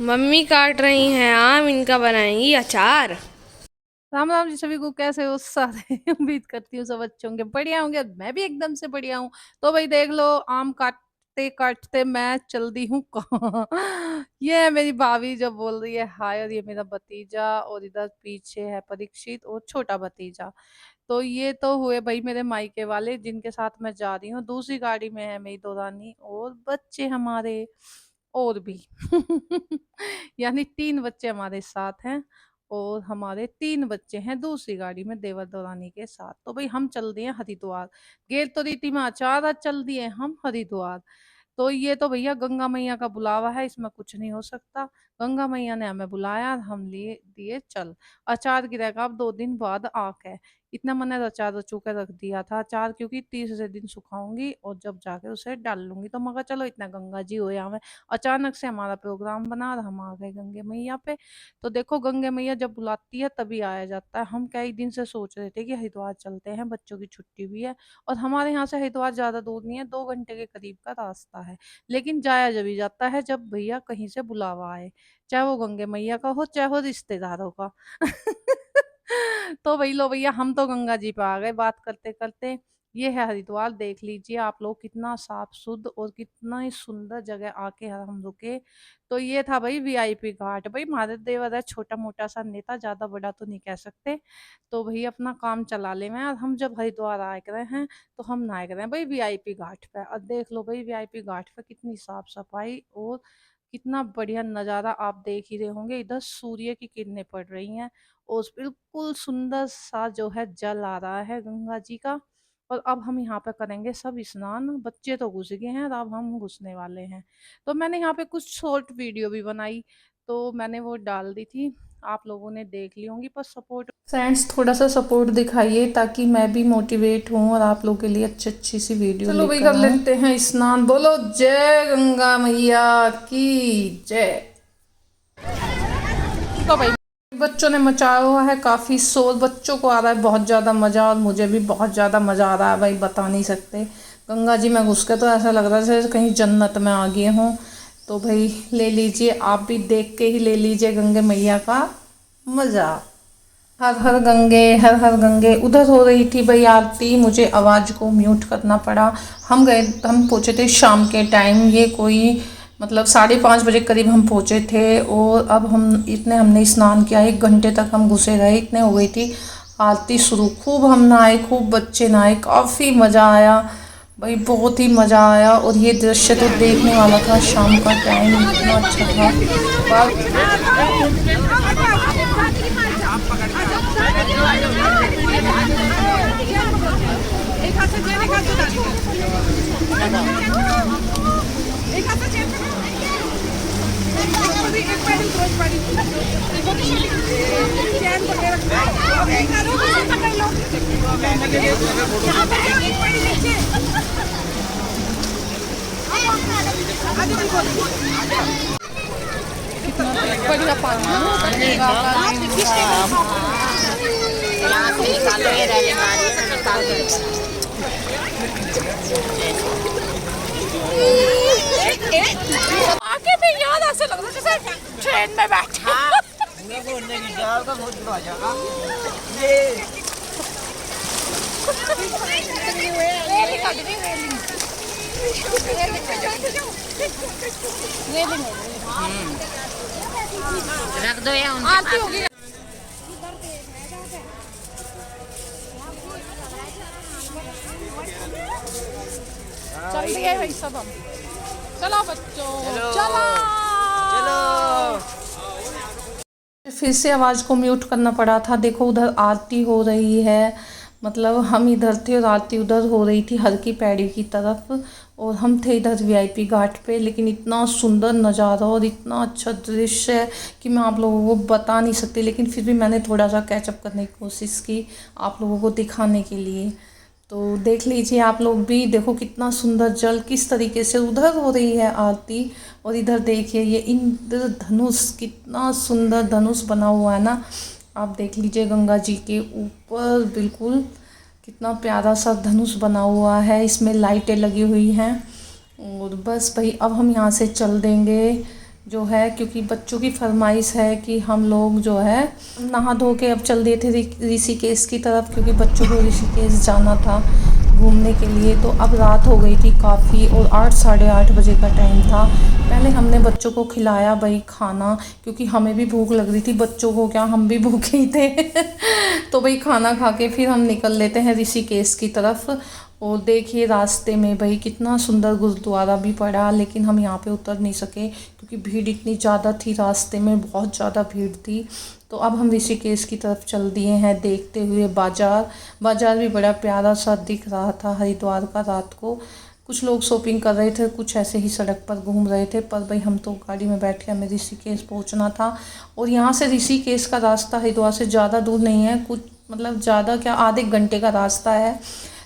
Mummy काट रही हैं आम, इनका बनाएंगी अचार। राम राम जी सभी को, कैसे हो सारे? उम्मीद करती हूँ सब अच्छे होंगे, बढ़िया होंगे। मैं भी एकदम से बढ़िया हूँ। तो भाई देख लो, आम काटते काटते मैं चल दी हूँ कहाँ। ये है मेरी भाभी जो बोल रही है हाय, और ये मेरा भतीजा, और इधर पीछे है परीक्षित और छोटा भतीजा। तो ये तो हुए भाई मेरे मायके वाले जिनके साथ मैं जा रही हूँ। दूसरी गाड़ी में है मेरी दो रानी और बच्चे हमारे, और भी। यानी 3 बच्चे हमारे साथ हैं, और हमारे 3 बच्चे हैं दूसरी गाड़ी में देवर दौरानी के साथ। तो भाई हम चल दिए हरिद्वार। गेर तो रीति में अचार, आज चल दिए हम हरिद्वार। तो ये तो भैया गंगा मैया का बुलावा है, इसमें कुछ नहीं हो सकता। गंगा मैया ने हमें बुलाया और हम लिए दिए चल। अचार गिरेगा अब 2 दिन बाद आके। इतना मैंने रचा रचू के रख दिया था अचार, क्योंकि तीसरे दिन सुखाऊंगी और जब जाके उसे डाल लूंगी। तो मगर चलो इतना गंगा जी हो हमें। अचानक से हमारा प्रोग्राम बना और हम आ गए गंगे मैया पे। तो देखो गंगे मैया जब बुलाती है तभी आया जाता है। हम कई दिन से सोच रहे थे कि हरिद्वार चलते हैं, बच्चों की छुट्टी भी है, और हमारे यहाँ से हरिद्वार ज्यादा दूर नहीं है, 2 घंटे के करीब का रास्ता है। लेकिन जाया जब ही जाता है जब भैया कहीं से बुलावा आए, चाहे वो गंगे मैया का हो चाहे वो रिश्तेदारों का। तो वही लो भैया, हम तो गंगा जी पे आ गए बात करते करते। ये है हरिद्वार, देख लीजिए आप लोग, कितना साफ शुद्ध और कितना ही सुंदर जगह आके हम रुके। तो ये था भाई वीआईपी घाट। भाई महादेव देवर है, छोटा मोटा सा नेता, ज्यादा बड़ा तो नहीं कह सकते। तो भाई अपना काम चला ले में, और हम जब हरिद्वार आए करे हैं तो हम नहाए करे हैं भाई वीआईपी घाट पे। और देख लो भाई वीआईपी घाट पे कितनी साफ सफाई और कितना बढ़िया नज़ारा आप देख ही रहे होंगे। इधर सूर्य की किरणें पड़ रही हैं और बिल्कुल सुंदर सा जो है जल आ रहा है गंगा जी का। और अब हम यहाँ पे करेंगे सब स्नान। बच्चे तो घुस गए हैं और अब हम घुसने वाले हैं। तो मैंने यहाँ पे कुछ शॉर्ट वीडियो भी बनाई, तो मैंने वो डाल दी थी, आप लोगों ने देख ली होंगी। पर सपोर्ट फ्रेंड्स, थोड़ा सा सपोर्ट दिखाइए ताकि मैं भी मोटिवेट हूँ और आप लोगों के लिए अच्छी अच्छी सी वीडियो चलो भाई कर लेते हैं स्नान। बोलो जय गंगा मैया की जय। तो भाई बच्चों ने मचाया हुआ है काफ़ी शोर, बच्चों को आ रहा है बहुत ज़्यादा मज़ा और मुझे भी बहुत ज़्यादा मज़ा आ रहा है भाई, बता नहीं सकते। गंगा जी में घुस के तो ऐसा लग रहा है जैसे कहीं जन्नत में आ गए हों। तो भाई ले लीजिए, आप भी देख के ही ले लीजिए गंगे मैया का मज़ा। हर हर गंगे हर हर गंगे। उधर हो रही थी भाई आरती, मुझे आवाज़ को म्यूट करना पड़ा। हम पहुँचे थे शाम के टाइम, ये कोई मतलब 5:30 बजे करीब हम पहुँचे थे। और अब हमने स्नान किया, 1 घंटे तक हम घुसे रहे, इतने हो गई थी आरती शुरू। खूब हम नहाए, खूब बच्चे नहाए, काफ़ी मज़ा आया भाई, बहुत ही मज़ा आया। और ये दृश्य तो देखने वाला था, शाम का टाइम इतना अच्छा था। बढ़िया पानी आके में याद ऐसे लग रहा है जैसे ट्रेन में बैठा। बोलने की जाओ का बहुत बुरा जाएगा ये रख दो या आरती होगी। चल दिए भाई सब हम। चलो बच्चों चलो चलो। फिर से आवाज़ को म्यूट करना पड़ा था। देखो उधर आरती हो रही है, मतलब हम इधर थे और आरती उधर हो रही थी हर की पैड़ी की तरफ, और हम थे इधर वीआईपी घाट पे। लेकिन इतना सुंदर नज़ारा और इतना अच्छा दृश्य है कि मैं आप लोगों को बता नहीं सकती। लेकिन फिर भी मैंने थोड़ा सा कैचअप करने की कोशिश की आप लोगों को दिखाने के लिए। तो देख लीजिए आप लोग भी, देखो कितना सुंदर जल किस तरीके से उधर हो रही है आरती। और इधर देखिए ये इंद्रधनुष, कितना सुंदर धनुष बना हुआ है ना। आप देख लीजिए गंगा जी के ऊपर बिल्कुल कितना प्यारा सा धनुष बना हुआ है, इसमें लाइटें लगी हुई हैं। और बस भाई अब हम यहाँ से चल देंगे जो है, क्योंकि बच्चों की फरमाइश है कि हम लोग जो है नहा धो के अब चल दिए थे ऋषिकेश की तरफ, क्योंकि बच्चों को ऋषिकेश जाना था घूमने के लिए। तो अब रात हो गई थी काफ़ी और 8 साढ़े 8 बजे का टाइम था। पहले हमने बच्चों को खिलाया भाई खाना, क्योंकि हमें भी भूख लग रही थी, बच्चों को क्या, हम भी भूखे ही थे। तो भाई खाना खा के फिर हम निकल लेते हैं ऋषिकेश की तरफ। और देखिए रास्ते में भाई कितना सुंदर गुरुद्वारा भी पड़ा, लेकिन हम यहाँ पे उतर नहीं सके क्योंकि भीड़ इतनी ज़्यादा थी, रास्ते में बहुत ज़्यादा भीड़ थी। तो अब हम ऋषिकेश की तरफ चल दिए हैं, देखते हुए बाज़ार भी बड़ा प्यारा सा दिख रहा था हरिद्वार का। रात को कुछ लोग शॉपिंग कर रहे थे, कुछ ऐसे ही सड़क पर घूम रहे थे। पर भाई हम तो गाड़ी में बैठ के हमें ऋषिकेश पहुंचना था। और यहाँ से ऋषिकेश का रास्ता हरिद्वार से ज़्यादा दूर नहीं है, कुछ मतलब ज़्यादा क्या, आधे घंटे का रास्ता है।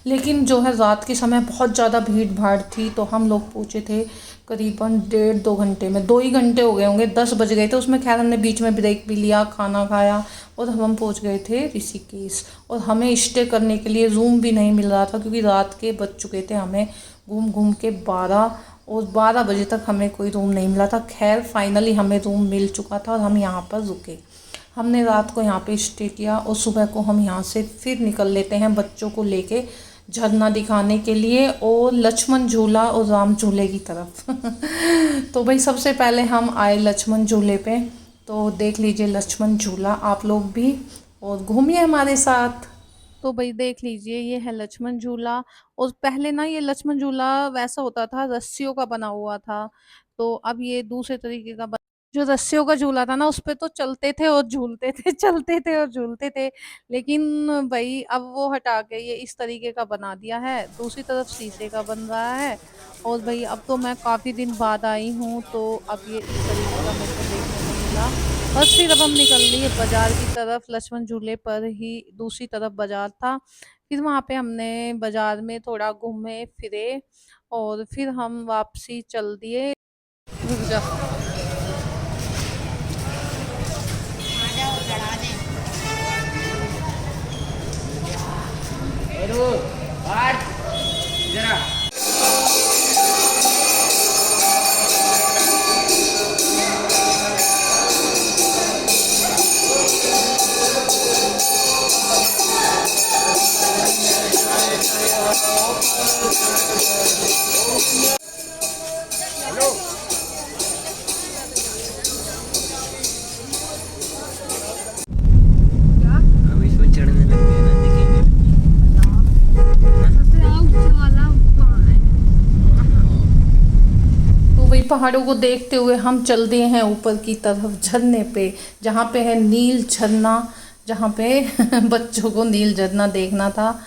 लेकिन जो है रात के समय बहुत ज़्यादा भीड़ भाड़ थी, तो हम लोग पहुँचे थे करीबन 1.5-2 घंटे में। 2 ही घंटे हो गए होंगे, 10 बज गए थे। उसमें खैर हमने बीच में ब्रेक भी लिया, खाना खाया और हम पहुंच गए थे ऋषिकेश। और हमें स्टे करने के लिए रूम भी नहीं मिल रहा था, क्योंकि रात के बज चुके थे हमें घूम घूम के 12, और 12 बजे तक हमें कोई रूम नहीं मिला था। खैर फाइनली हमें रूम मिल चुका था और हम यहाँ पर रुके। हमने रात को यहाँ पे स्टे किया और सुबह को हम यहाँ से फिर निकल लेते हैं बच्चों को लेके झरना दिखाने के लिए और लक्ष्मण झूला और राम झूले की तरफ। तो भाई सबसे पहले हम आए लक्ष्मण झूले पे, तो देख लीजिए लक्ष्मण झूला आप लोग भी और घूमिए हमारे साथ। तो भाई देख लीजिए ये है लक्ष्मण झूला। और पहले ना ये लक्ष्मण झूला वैसा होता था, रस्सियों का बना हुआ था। तो अब ये दूसरे तरीके का जो रस्सियों का झूला था ना, उस पे तो चलते थे और झूलते थे, चलते थे और झूलते थे। लेकिन भाई अब वो हटा के ये इस तरीके का बना दिया है, दूसरी तरफ शीशे का बन रहा है। और भाई अब तो मैं काफी दिन बाद आई हूँ, तो अब ये इस तरीके का मेरे को देखने को मिला। बस फिर अब हम निकल लिए बाजार की तरफ। लक्ष्मण झूले पर ही दूसरी तरफ बाजार था। फिर वहाँ पे हमने बाजार में थोड़ा घूमे फिरे और फिर हम वापसी चल दिए। रुक जा। अब इसमें चढ़ने लग गए ना, दिखेंगे। तो वही पहाड़ों को देखते हुए हम चल दिए हैं ऊपर की तरफ झरने पे, जहाँ पे है नील झरना, जहाँ पे बच्चों को नील झरना देखना था।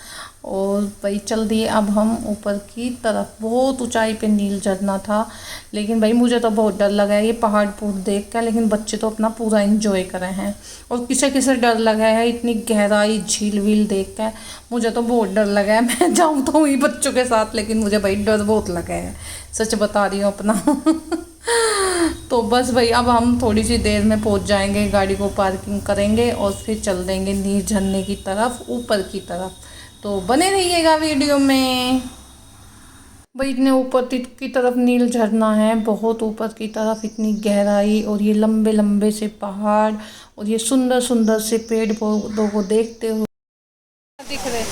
और भाई चल दिए अब हम ऊपर की तरफ। बहुत ऊंचाई पे नील झरना था, लेकिन भाई मुझे तो बहुत डर लगा है ये पहाड़ पूर देख कर। लेकिन बच्चे तो अपना पूरा एंजॉय कर रहे हैं। और किसे किसे डर लगा है इतनी गहराई झील वील देख कर, मुझे तो बहुत डर लगा है। मैं जाऊँ तो हुई बच्चों के साथ, लेकिन मुझे भाई डर बहुत लगा है, सच बता रही हूँ अपना। तो बस भाई अब हम थोड़ी सी देर में पहुंच जाएंगे, गाड़ी को पार्किंग करेंगे और फिर चल देंगे नीर झरने की तरफ, ऊपर की तरफ। तो बने रहिएगा वीडियो में। भाई इतने ऊपर की तरफ नील झरना है, बहुत ऊपर की तरफ, इतनी गहराई और ये लंबे लंबे से पहाड़ और ये सुंदर सुंदर से पेड़ पौधों को देखते हुए दिख रहे।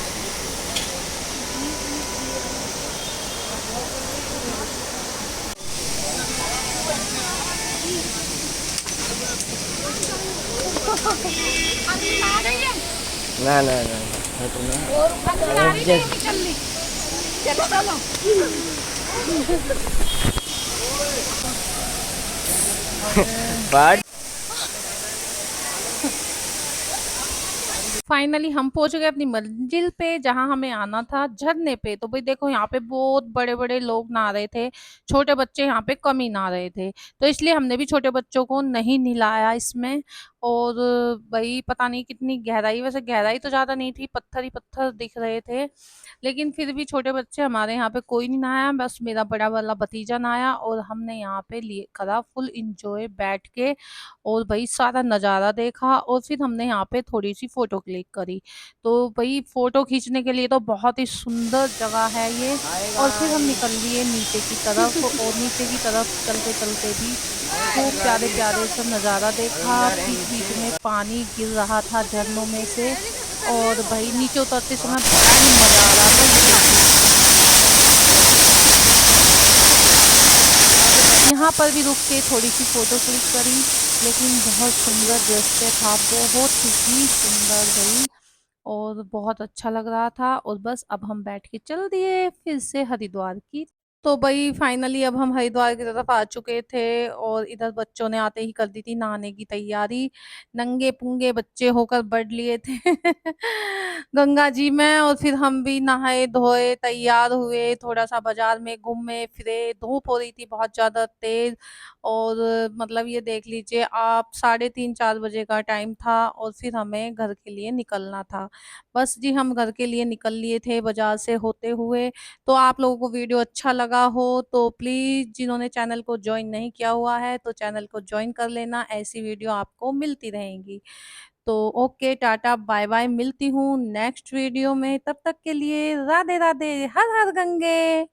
ना ना ना पहाड़। फाइनली हम पहुंच गए अपनी मंजिल पे, जहां हमें आना था झरने पे। तो भाई देखो यहाँ पे बहुत बड़े बड़े लोग नहा रहे थे, छोटे बच्चे यहाँ पे कम ही नहा रहे थे, तो इसलिए हमने भी छोटे बच्चों को नहीं नहलाया इसमें। और भाई पता नहीं कितनी गहराई, वैसे गहराई तो ज़्यादा नहीं थी, पत्थर ही पत्थर दिख रहे थे। लेकिन फिर भी छोटे बच्चे, हमारे यहाँ पे कोई नहीं नहाया, बस मेरा बड़ा वाला भतीजा नहाया और हमने यहाँ पे लिए करा फुल इंजॉय बैठ के, और भाई सारा नज़ारा देखा, और फिर हमने यहाँ पे थोड़ी सी फ़ोटो क्लिक करी। तो भाई फ़ोटो खींचने के लिए तो बहुत ही सुंदर जगह है ये। और फिर हम निकल लिए नीचे की तरफ, और नीचे की तरफ चलते-चलते भी खूब प्यारे-प्यारे सा नज़ारा देखा। बीच-बीच में पानी गिर रहा था झरनों में से, और भाई नीचे उतरते समय बड़ा ही मज़ा आ रहा था ये देखिए। यहाँ पर भी रुक के थोड़ी-सी फ़ोटो क्लिक करी, लेकिन बहुत सुंदर दृश्य था, बहुत ही सुंदर भई, और बहुत अच्छा लग रहा था, और बस अब हम बैठ के चल दिए फिर से हरिद्वार की। तो भई फाइनली अब हम हरिद्वार की तरफ आ चुके थे, और इधर बच्चों ने आते ही कर दी थी नहाने की तैयारी। नंगे-पुंगे बच्चे होकर बढ़ लिए थे गंगा जी में, और फिर हम भी नहाए-धोए, तैयार हुए, थोड़ा-सा बाज़ार में घूमे-फिरे। धूप हो रही थी बहुत ज़्यादा तेज़, और मतलब ये देख लीजिए आप 3:30 4 बजे का टाइम था, और फिर हमें घर के लिए निकलना था। बस जी हम घर के लिए निकल लिए थे बाज़ार से होते हुए। तो आप लोगों को वीडियो अच्छा लगा हो तो प्लीज़, जिन्होंने चैनल को जॉइन नहीं किया हुआ है तो चैनल को जॉइन कर लेना, ऐसी वीडियो आपको मिलती रहेंगी। तो ओके, टाटा, बाय-बाय, मिलती हूँ नेक्स्ट वीडियो में, तब तक के लिए राधे-राधे, हर हर गंगे।